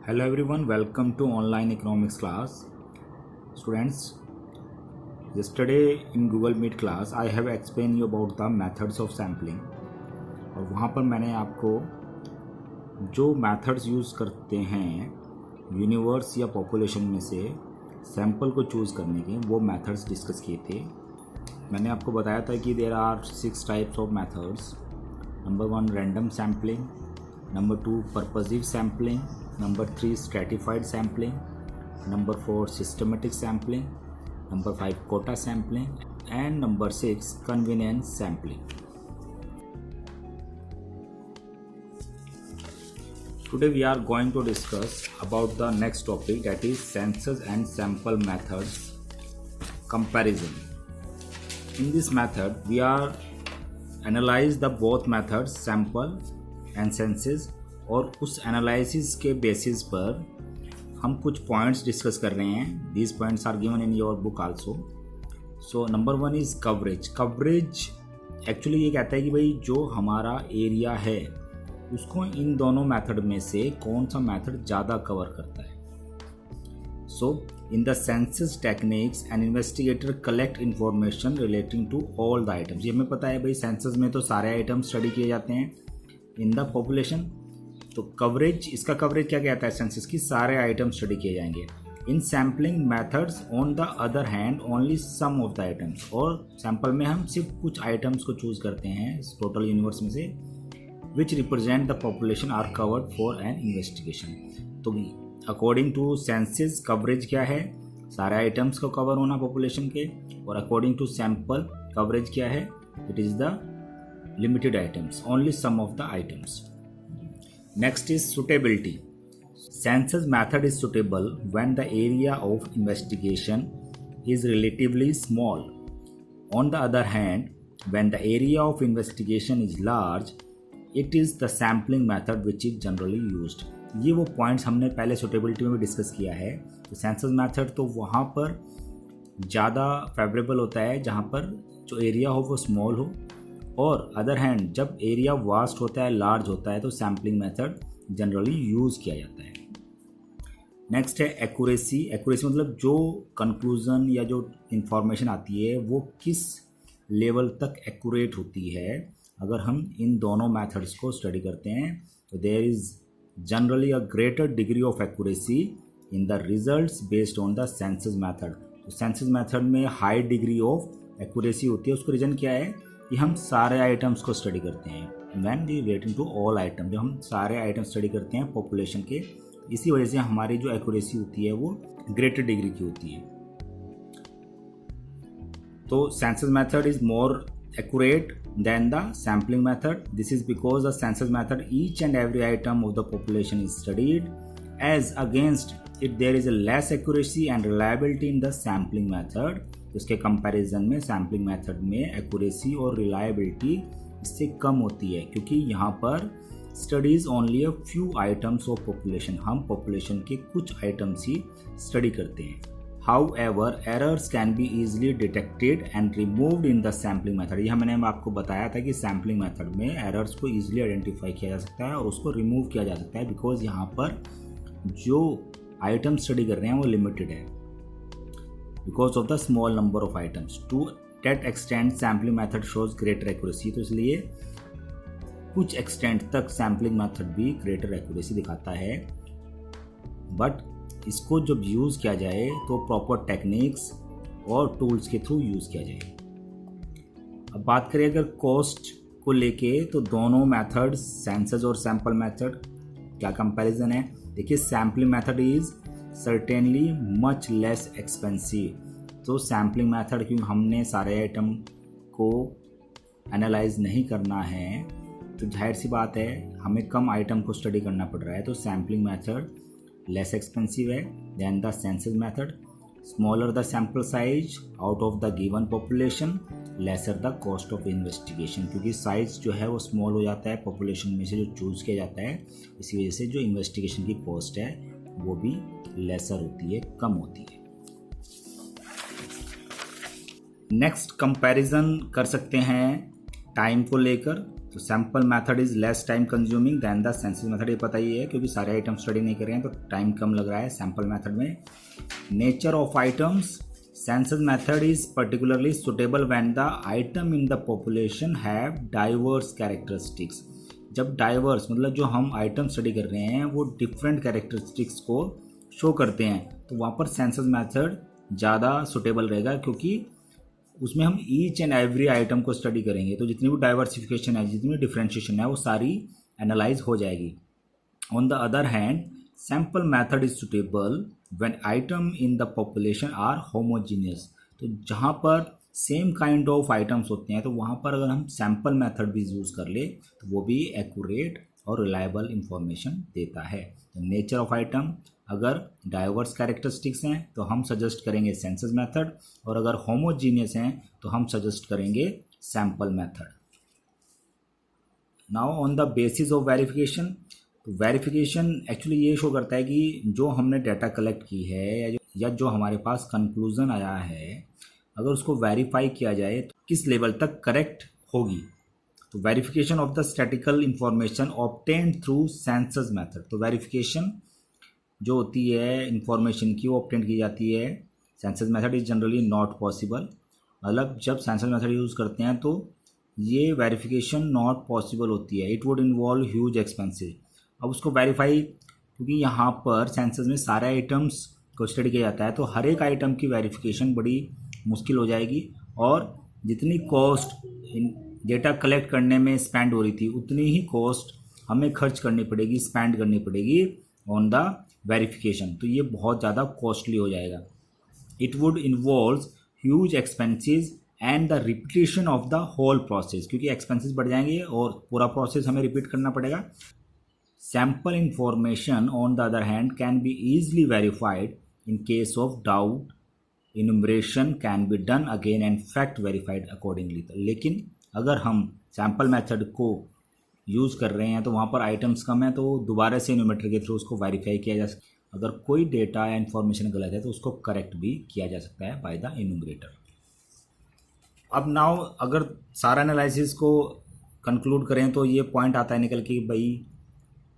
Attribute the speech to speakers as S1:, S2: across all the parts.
S1: Hello everyone, welcome to online economics class. Students, yesterday in Google Meet class I have explained you about the methods of sampling और वहाँ पर मैंने आपको जो methods use करते हैं यूनिवर्स या पॉपुलेशन में से सैंपल को चूज़ करने के वो मेथड्स डिस्कस किए थे। मैंने आपको बताया था कि there are 6 types of methods. Number 1 random sampling, number 2 purposive sampling, number 3 stratified sampling, number 4 systematic sampling, number 5 quota sampling, and number 6 convenience sampling. Today we are going to discuss about the next topic, that is census and sample methods comparison. In this method we are analyze the both methods sample and census और उस analysis के basis पर हम कुछ points discuss कर रहे हैं। These points are given in your book also. So number 1 is coverage. Coverage actually ये कहता है कि भाई जो हमारा एरिया है उसको इन दोनों मेथड में से कौन सा मेथड ज़्यादा कवर करता है। So in the census techniques and investigator collect information relating to all the items. ये हमें पता है भाई सेंसस में तो सारे आइटम स्टडी किए जाते हैं इन द पॉपुलेशन। तो कवरेज, इसका कवरेज क्या कहता है सेंसस की, सारे आइटम स्टडी किए जाएंगे। In sampling methods on the other hand only some of the items. और सैंपल में हम सिर्फ कुछ आइटम्स को चूज करते हैं इस टोटल यूनिवर्स में से which represent the population are covered for an investigation. तो अकॉर्डिंग टू सेंसस कवरेज क्या है, सारे आइटम्स को कवर होना पॉपुलेशन के, और अकॉर्डिंग टू सैंपल कवरेज क्या है, it is the limited items, only some of the items. Next is suitability. Census method is suitable when the area of investigation is relatively small. On the other hand, when the area of investigation is large, it is the sampling method which is generally used. ये वो points हमने पहले suitability में भी discuss किया है। तो census method तो वहाँ पर ज़्यादा फेवरेबल होता है जहाँ पर जो एरिया हो वो स्मॉल हो, और अदर हैंड जब एरिया वास्ट होता है, लार्ज होता है, तो सैम्पलिंग मेथड जनरली यूज़ किया जाता है। नेक्स्ट है एक्यूरेसी। एक्यूरेसी मतलब जो कंक्लूजन या जो इंफॉर्मेशन आती है वो किस लेवल तक एक्यूरेट होती है। अगर हम इन दोनों मेथड्स को स्टडी करते हैं तो there is generally a greater degree of accuracy in the results based on the census method. तो सेंसस मेथड में हाई डिग्री ऑफ एक्यूरेसी होती है। उसका रीज़न क्या है कि हम सारे आइटम्स को स्टडी करते हैं when we relating to all item. जब हम सारे आइटम स्टडी करते हैं पॉपुलेशन के, इसी वजह से हमारी जो एक्यूरेसी होती है वो ग्रेटर डिग्री की होती है। तो census method is more accurate than the sampling method. This is because the census method each and every item of the population is studied as against it there is a less accuracy and reliability in the sampling method. इसके comparison में sampling method में accuracy और reliability इससे कम होती है, क्योंकि यहाँ पर studies only a few items of population. हम पॉपुलेशन के कुछ आइटम्स ही स्टडी करते हैं। How ever errors can be easily detected and removed in the sampling method. यह मैंने आपको बताया था कि सैम्पलिंग मेथड में एरर्स को ईजिली आइडेंटिफाई किया जा सकता है और उसको रिमूव किया जा सकता है, बिकॉज यहाँ पर जो आइटम स्टडी कर रहे हैं वो लिमिटेड है because of the small number of items. To that extent sampling method shows greater accuracy. तो इसलिए कुछ एक्सटेंट तक सैम्पलिंग मेथड भी ग्रेटर एक्यूरेसी दिखाता है, बट इसको जब यूज़ किया जाए तो प्रॉपर टेक्निक्स और टूल्स के थ्रू यूज़ किया जाए। अब बात करें अगर कॉस्ट को लेके, तो दोनों मेथड्स सेंसस और सैंपल मेथड क्या कंपैरिजन है। देखिए sampling method is certainly much less expensive. तो सैम्पलिंग मेथड क्योंकि हमने सारे आइटम को एनालाइज नहीं करना है तो जाहिर सी बात है हमें कम आइटम को स्टडी करना पड़ रहा है। तो सैम्पलिंग मेथड लेस एक्सपेंसिव है than the census method. Smaller the sample size out of the given population, lesser the cost of investigation. क्योंकि साइज जो है वो स्मॉल हो जाता है पॉपुलेशन में से जो चूज़ किया जाता है, इसी वजह से जो इन्वेस्टिगेशन की कॉस्ट है वो भी लेसर होती है, कम होती है। नेक्स्ट कंपैरिजन कर सकते हैं टाइम को लेकर। तो sample method is less time consuming than the census method, ये पता ही है क्योंकि सारे आइटम स्टडी नहीं कर रहे हैं तो टाइम कम लग रहा है सैम्पल मेथड में। Nature of items, census method is particularly suitable when the item in the population have diverse characteristics. जब डाइवर्स मतलब जो हम आइटम स्टडी कर रहे हैं वो डिफरेंट कैरेक्टरिस्टिक्स को शो करते हैं तो वहाँ पर सेंसस मेथड ज़्यादा सुटेबल रहेगा, क्योंकि उसमें हम ईच एंड एवरी आइटम को स्टडी करेंगे तो जितनी भी डाइवर्सिफिकेशन है, जितनी भी डिफ्रेंशिएशन है, वो सारी एनालाइज हो जाएगी। On the other hand sample method is suitable when item in the population are homogeneous. तो जहाँ पर सेम काइंड ऑफ आइटम्स होते हैं तो वहाँ पर अगर हम सैम्पल मेथड भी यूज़ कर ले तो वो भी एक्यूरेट और रिलायबल इंफॉर्मेशन देता है। नेचर ऑफ आइटम, अगर डाइवर्स कैरेक्टरिस्टिक्स हैं तो हम सजेस्ट करेंगे सेंसस मेथड, और अगर होमोजीनियस हैं तो हम सजेस्ट करेंगे sample method. Now on the basis of verification, तो वेरिफिकेशन एक्चुअली ये शो करता है कि जो हमने डाटा कलेक्ट की है या जो हमारे पास कंक्लूजन आया है, अगर उसको वेरीफाई किया जाए तो किस लेवल तक करेक्ट होगी। तो verification of the statistical information obtained through census method, तो वेरिफिकेशन जो होती है इंफॉर्मेशन की वो ऑब्टेन की जाती है। Census method is generally not possible, मतलब जब सेंसस मेथड यूज़ करते हैं तो ये वेरिफिकेशन नॉट पॉसिबल होती है। It would involve huge expenses. अब उसको वेरीफाई, क्योंकि यहाँ पर सेंसस में सारे आइटम्स को स्टडी किया जाता है तो हर एक आइटम की वेरिफिकेशन बड़ी मुश्किल हो जाएगी, और जितनी कॉस्ट डेटा कलेक्ट करने में स्पेंड हो रही थी उतनी ही कॉस्ट हमें खर्च करनी पड़ेगी, स्पेंड करनी पड़ेगी ऑन द वेरिफिकेशन। तो ये बहुत ज़्यादा कॉस्टली हो जाएगा। It would involve huge expenses and the repetition of the whole process, क्योंकि एक्सपेंसेस बढ़ जाएंगे और पूरा प्रोसेस हमें रिपीट करना पड़ेगा। Sample information on the other hand can be easily verified in case of doubt, enumeration can be done again and fact verified accordingly. लेकिन अगर हम सैम्पल मेथड को यूज़ कर रहे हैं तो वहाँ पर आइटम्स कम है तो दोबारा से इन्यूमरेटर के थ्रू उसको वेरीफाई किया जा सकता है। अगर कोई डेटा या इन्फॉर्मेशन गलत है तो उसको करेक्ट भी किया जा सकता है बाय द इन्यूमरेटर। अब नाउ अगर सारा एनालिसिस को कंक्लूड करें तो ये पॉइंट आता है निकल के भाई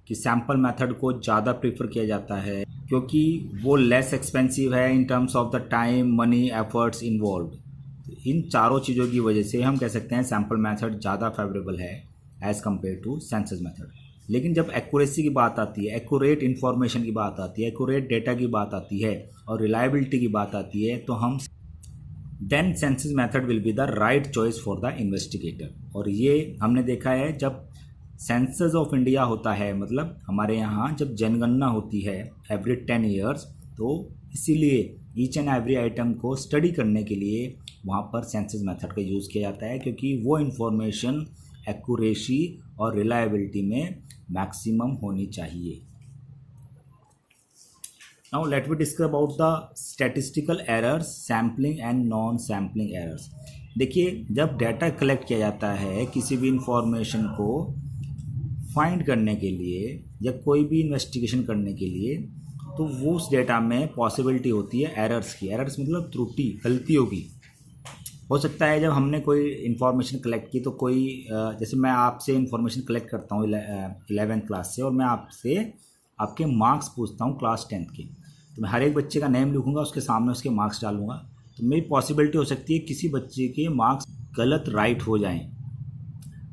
S1: कि सैम्पल मेथड को ज़्यादा प्रीफर किया जाता है क्योंकि वो लेस एक्सपेंसिव है in terms of the time, money, efforts involve. इन चारों चीज़ों की वजह से हम कह सकते हैं सैम्पल मेथड ज़्यादा फेवरेबल है as compare to census method. लेकिन जब एक्यूरेसी की बात आती है, एक्यूरेट इन्फॉर्मेशन की बात आती है, एक्यूरेट डेटा की बात आती है और रिलायबिलिटी की बात आती है तो हम then census method will be the right choice for the investigator. और ये हमने देखा है जब सेंसस ऑफ इंडिया होता है, मतलब हमारे यहाँ जब जनगणना होती है एवरी 10 ईयर्स, तो इसीलिए ईच एंड एवरी आइटम को स्टडी करने के लिए वहाँ पर सेंसस मेथड का यूज़ किया जाता है क्योंकि वो इन्फॉर्मेशन एक्यूरेसी और रिलायबिलिटी में मैक्सिमम होनी चाहिए। Now let we discuss about the statistical errors, sampling and non sampling errors. देखिए जब डाटा कलेक्ट किया जाता है किसी भी इंफॉर्मेशन को फाइंड करने के लिए या कोई भी इन्वेस्टिगेशन करने के लिए तो वो उस डेटा में पॉसिबिलिटी होती है एरर्स की। एरर्स मतलब त्रुटि, गलतियों की। हो सकता है जब हमने कोई इन्फॉर्मेशन कलेक्ट की तो कोई जैसे मैं आपसे इन्फॉर्मेशन कलेक्ट करता हूँ 11th क्लास से और मैं आपसे आपके मार्क्स पूछता हूँ क्लास 10th के, तो मैं हर एक बच्चे का नेम लिखूँगा, उसके सामने उसके मार्क्स डालूँगा, तो मेरी पॉसिबिलिटी हो सकती है किसी बच्चे के मार्क्स गलत राइट हो जाएं।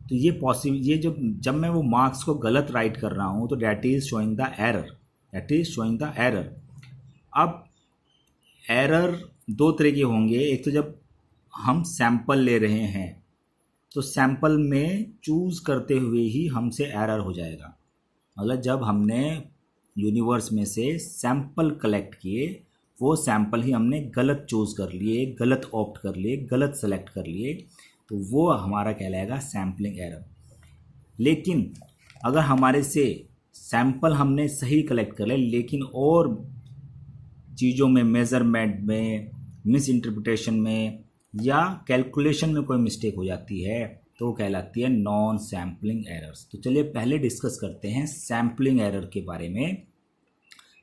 S1: तो ये जब मैं वो मार्क्स को गलत राइट कर रहा हूँ तो that is showing the error. अब एरर दो तरह के होंगे। एक तो जब हम सैंपल ले रहे हैं तो सैंपल में चूज़ करते हुए ही हमसे एरर हो जाएगा, मतलब जब हमने यूनिवर्स में से सैंपल कलेक्ट किए वो सैंपल ही हमने गलत चूज़ कर लिए, गलत ऑप्ट कर लिए, गलत सेलेक्ट कर लिए, तो वो हमारा कहलाएगा सैम्पलिंग एरर। लेकिन अगर हमारे से सैंपल हमने सही कलेक्ट कर लिया लेकिन और चीज़ों में, मेज़रमेंट में, मिस इंटरप्रिटेशन में या कैलकुलेशन में कोई मिस्टेक हो जाती है तो कहलाती है नॉन सैम्पलिंग एरर्स। तो चलिए पहले डिस्कस करते हैं सैम्पलिंग एरर के बारे में।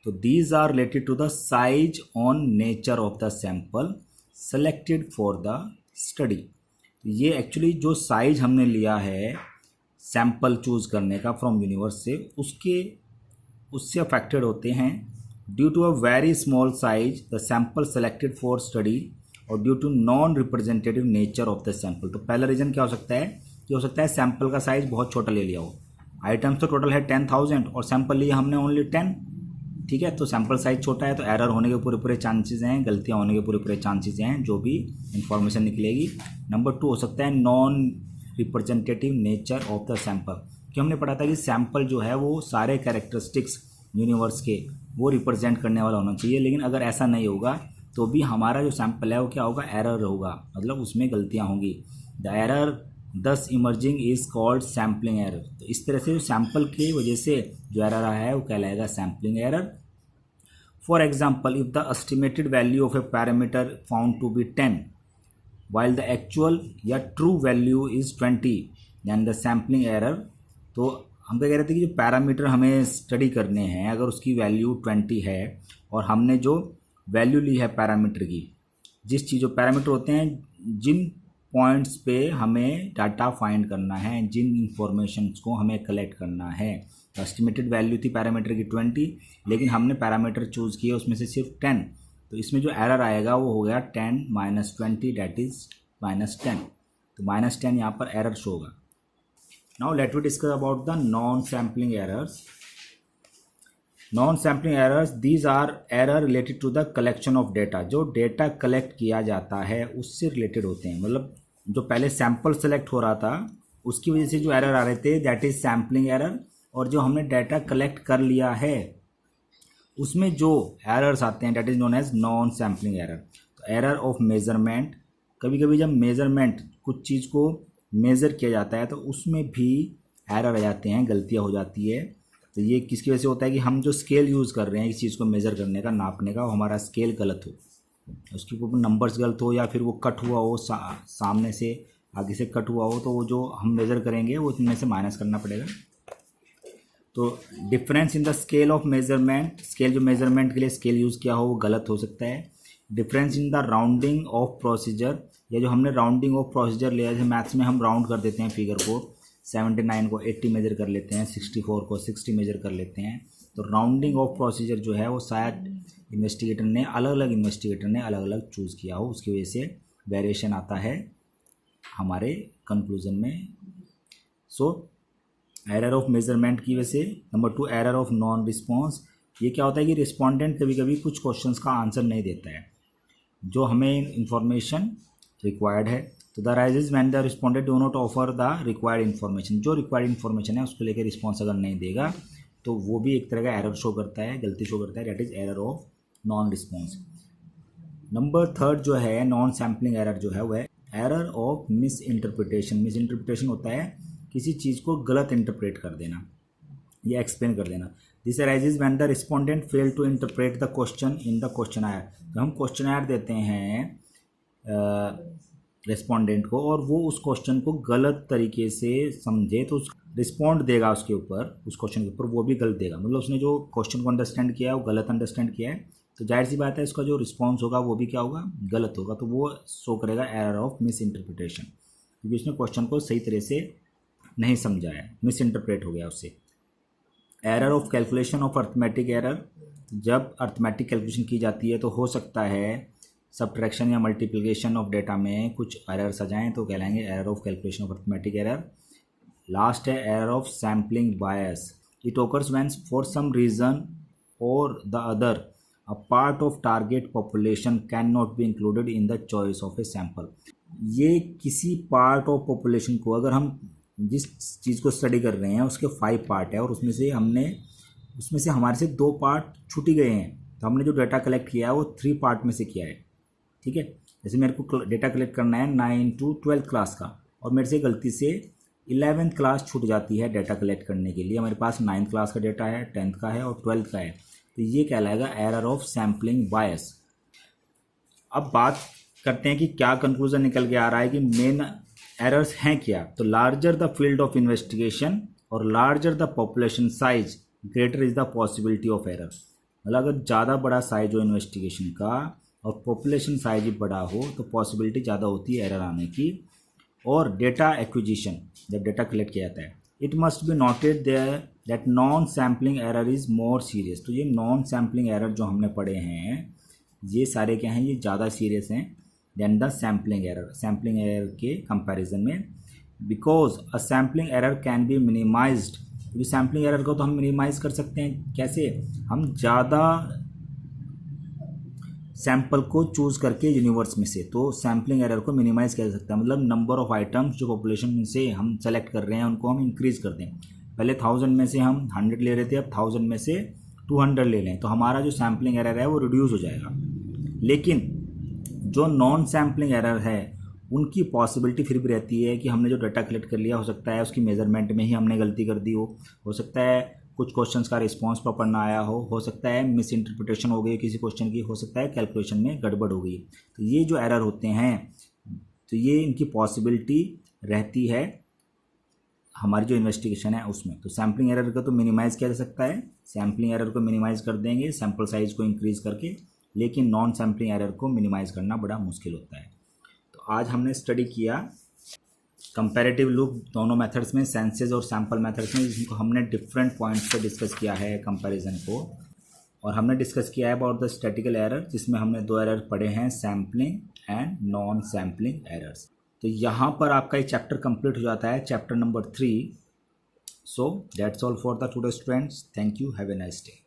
S1: तो these are related to the size on nature of the sample selected for the study. ये एक्चुअली जो साइज हमने लिया है, सैंपल चूज़ करने का फ्रॉम यूनिवर्स से, उससे अफेक्टेड होते हैं due to a very small size the sample selected for study और due to non representative nature of the sample. तो पहला रीज़न क्या हो सकता है कि हो सकता है सैंपल का साइज बहुत छोटा ले लिया हो। आइटम्स तो टोटल है 10,000 और सैंपल लिया हमने ओनली 10, ठीक है, तो सैंपल साइज छोटा है तो एरर होने के पूरे चांसेस हैं, गलतियाँ होने के पूरे चांसेस हैं, जो भी इंफॉर्मेशन निकलेगी। नंबर 2 हो सकता है non representative nature of the sample, कि हमने पढ़ा था कि सैंपल जो है वो सारे कैरेक्टरिस्टिक्स यूनिवर्स के वो रिप्रेजेंट करने वाला होना चाहिए, लेकिन अगर ऐसा नहीं होगा तो भी हमारा जो सैंपल है वो क्या होगा, एरर होगा, मतलब उसमें गलतियाँ होंगी। द एरर दस emerging is called sampling error. तो इस तरह से जो सैंपल की वजह से जो एरर आया है वो कहलाएगा sampling error. For example, if the estimated value of a parameter found to be 10 while the actual या ट्रू वैल्यू इज़ 20 यानी द सैम्पलिंग एरर। तो हम क्या कह रहे थे कि जो पैरामीटर हमें स्टडी करने हैं अगर उसकी वैल्यू 20 है और हमने जो वैल्यू ली है पैरामीटर की, जिस चीज़ जो पैरामीटर होते हैं जिन पॉइंट्स पे हमें डाटा फाइंड करना है, जिन इंफॉर्मेशंस को हमें कलेक्ट करना है। एस्टिमेटेड वैल्यू थी पैरामीटर की 20, लेकिन हमने पैरामीटर चूज़ किया उसमें से सिर्फ 10, तो इसमें जो एरर आएगा वो हो गया 10 - 20 दैट इज़ -10। तो -10 यहाँ पर एरर शो होगा। Now let we discuss about the non sampling errors. Non sampling errors these are error related to the collection of data. जो डेटा कलेक्ट किया जाता है उससे रिलेटेड होते हैं, मतलब जो पहले सैंपल सेलेक्ट हो रहा था उसकी वजह से जो एरर आ रहे थे दैट इज़ सैम्पलिंग एरर, और जो हमने डाटा कलेक्ट कर लिया है उसमें जो एरर्स आते हैं that is known as non sampling error. तो एरर ऑफ मेजरमेंट, कभी कभी जब मेजरमेंट कुछ चीज़ को मेज़र किया जाता है तो उसमें भी एरर आ जाते हैं, गलतियाँ हो जाती है। तो ये किसकी वजह से होता है कि हम जो स्केल यूज़ कर रहे हैं इस चीज़ को मेज़र करने का, नापने का, वो हमारा स्केल गलत हो, उसके ऊपर नंबर्स गलत हो या फिर वो कट हुआ हो, सामने से आगे से कट हुआ हो, तो वो जो हम मेज़र करेंगे वो इनमें से माइनस करना पड़ेगा। तो difference in the scale of measurement, scale जो मेजरमेंट के लिए स्केल यूज़ किया हो वो गलत हो सकता है। Difference in the rounding off procedure, या जो हमने राउंडिंग ऑफ प्रोसीजर लिया, जैसे मैथ्स में हम राउंड कर देते हैं फिगर को, 79 को 80 मेजर कर लेते हैं, 64 को 60 मेजर कर लेते हैं। तो राउंडिंग ऑफ प्रोसीजर जो है वो शायद इन्वेस्टिगेटर ने अलग अलग चूज़ किया हो, उसकी वजह से वेरिएशन आता है हमारे कंक्लूजन में। सो एरर ऑफ मेजरमेंट की वजह से। Number 2 error of non response. ये क्या होता है कि रिस्पोंडेंट कभी कभी कुछ क्वेश्चंस का आंसर नहीं देता है जो हमें इंफॉर्मेशन रिक्वायर्ड है। तो the rises when the respondent do not offer the required information, जो रिक्वायर्ड इन्फॉर्मेशन है उसको लेकर रिस्पॉन्स अगर नहीं देगा तो वो भी एक तरह का एरर शो करता है, गलती शो करता है, that is error of non response. Number 3 जो है नॉन सैम्पलिंग एरर जो है वह है error of miss interpretation. Miss interpretation होता है किसी चीज़ को गलत इंटरप्रेट कर देना या एक्सप्लेन कर देना। This arises when the respondent fail to interpret the question in the questionnaire. तो हम क्वेश्चनआयर देते हैं रिस्पोंडेंट को और वो उस क्वेश्चन को गलत तरीके से समझे तो रिस्पॉन्ड देगा उसके ऊपर, उस क्वेश्चन के ऊपर वो भी गलत देगा, मतलब उसने जो क्वेश्चन को अंडरस्टैंड किया है वो गलत अंडरस्टैंड किया है, तो जाहिर सी बात है उसका जो रिस्पॉन्स होगा वो भी क्या होगा, गलत होगा। तो वो शो करेगा एरर ऑफ मिस इंटरप्रिटेशन, क्योंकि उसने क्वेश्चन को सही तरह से नहीं समझा है, मिस इंटरप्रेट हो गया उससे। Error of calculation of arithmetic error. जब अर्थमेटिक कैलकुलेशन की जाती है तो हो सकता है सब्ट्रैक्शन या मल्टीप्लिकेशन ऑफ डेटा में कुछ एरर्स आ जाएँ तो कहलाएंगे error of calculation of arithmetic error. Last है error of sampling bias. It occurs when for some reason or the other a part of target population can not be included in the choice of a sample. ये किसी part of population को, अगर हम जिस चीज़ को study कर रहे हैं उसके 5 पार्ट है और उसमें से हमारे से 2 पार्ट छूट ही गए हैं, तो हमने जो डाटा कलेक्ट किया है वो 3 पार्ट में से किया है, ठीक है। जैसे मेरे को डेटा कलेक्ट करना है 9 to 12th क्लास का और मेरे से गलती से 11th क्लास छूट जाती है डाटा कलेक्ट करने के लिए, हमारे पास 9th क्लास का डेटा है, 10th का है और 12th का है, तो ये कहलाएगा एरर ऑफ सैम्पलिंग बायस। अब बात करते हैं कि क्या कंक्लूजन निकल के आ रहा है कि मेन एरर्स हैं क्या। तो larger the field of investigation और larger the population size greater is the possibility of error. मतलब अगर ज़्यादा बड़ा साइज हो इन्वेस्टिगेशन का और पॉपुलेशन साइज भी बड़ा हो तो पॉसिबिलिटी ज़्यादा होती है एरर आने की। और डेटा एक्विजिशन, जब डेटा कलेक्ट किया जाता है it must be noted there that non sampling error is more serious. तो ये नॉन सैम्पलिंग एरर जो हमने पढ़े हैं ये सारे क्या हैं, ये ज़्यादा सीरियस हैं than the sampling error, sampling error के कंपैरिजन में। Because a sampling error can be minimised, क्योंकि सैम्पलिंग एरर को तो हम मिनिमाइज कर सकते हैं। कैसे? हम ज़्यादा सैंपल को चूज़ करके यूनिवर्स में से, तो सैम्पलिंग एरर को मिनिमाइज किया जा सकता है। मतलब नंबर ऑफ आइटम्स जो पॉपुलेशन में से हम सेलेक्ट कर रहे हैं उनको हम इंक्रीज कर दें। पहले 1000 में से हम 100 ले रहे थे, अब 1000 में से 200 ले लें, तो हमारा जो सैम्पलिंग एरर है वो रिड्यूस हो जाएगा। लेकिन जो नॉन सैम्पलिंग एरर है उनकी पॉसिबिलिटी फिर भी रहती है कि हमने जो डाटा कलेक्ट कर लिया, हो सकता है उसकी मेजरमेंट में ही हमने गलती कर दी हो सकता है कुछ क्वेश्चंस का रिस्पांस प्रॉपर ना आया हो सकता है मिस इंटरप्रिटेशन हो गई किसी क्वेश्चन की, हो सकता है कैलकुलेशन में गड़बड़ हो गई। तो ये जो एरर होते हैं तो ये इनकी पॉसिबिलिटी रहती है हमारी जो इन्वेस्टिगेशन है उसमें। तो सैम्पलिंग एरर को तो मिनिमाइज़ किया जा सकता है, सैम्पलिंग एरर को मिनिमाइज़ कर देंगे सैम्पल साइज़ को इंक्रीज करके, लेकिन नॉन सैम्पलिंग एरर को मिनिमाइज़ करना बड़ा मुश्किल होता है। तो आज हमने स्टडी किया कंपैरेटिव लुक दोनों मेथड्स में, सेंसेस और सैम्पल मेथड्स में, जिनको हमने डिफरेंट पॉइंट्स पे डिस्कस किया है कंपैरिजन को। और हमने डिस्कस किया है अबाउट द स्टैटिकल एरर, जिसमें हमने 2 एरर पढ़े हैं, sampling and non sampling errors. तो यहाँ पर आपका एक चैप्टर कंप्लीट हो जाता है, chapter number 3। So that's all for the today students. Thank you, have a nice day.